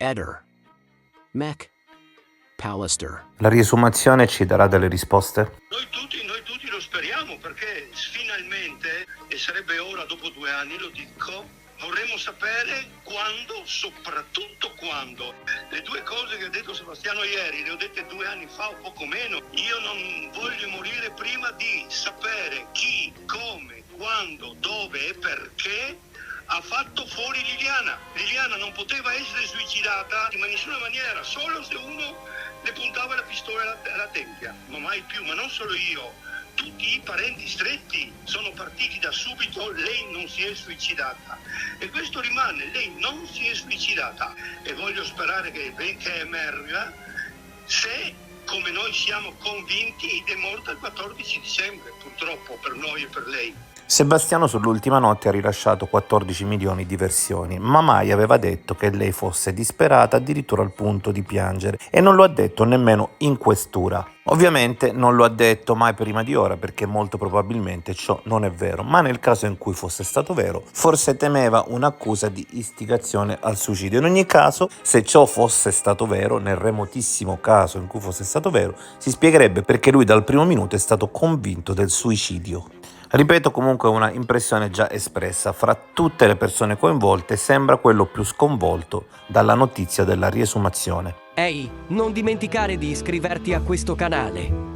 Eder. Mac. Pallister. La riesumazione ci darà delle risposte? Noi tutti lo speriamo, perché finalmente, e sarebbe ora dopo 2 anni, lo dico, vorremmo sapere quando, soprattutto quando. Le 2 cose che ha detto Sebastiano ieri, le ho dette 2 anni fa o poco meno. Io non voglio morire prima di sapere chi, come, quando, dove e perché ha fatto fuori Liliana. Liliana non poteva essere suicidata in nessuna maniera, solo se uno le puntava la pistola alla tempia, ma mai più. Ma non solo io, tutti i parenti stretti sono partiti da subito. Lei non si è suicidata e questo rimane, lei non si è suicidata, e voglio sperare che emerga se, come noi siamo convinti, è morta il 14 dicembre, purtroppo per noi e per lei. Sebastiano sull'ultima notte ha rilasciato 14 milioni di versioni, ma mai aveva detto che lei fosse disperata addirittura al punto di piangere, e non lo ha detto nemmeno in questura. Ovviamente non lo ha detto mai prima di ora, perché molto probabilmente ciò non è vero, ma nel caso in cui fosse stato vero, forse temeva un'accusa di istigazione al suicidio. In ogni caso, se ciò fosse stato vero, nel remotissimo caso in cui fosse stato vero, si spiegherebbe perché lui dal primo minuto è stato convinto del suicidio. Ripeto, comunque una impressione già espressa. Fra tutte le persone coinvolte sembra quello più sconvolto dalla notizia della riesumazione. Ehi, non dimenticare di iscriverti a questo canale.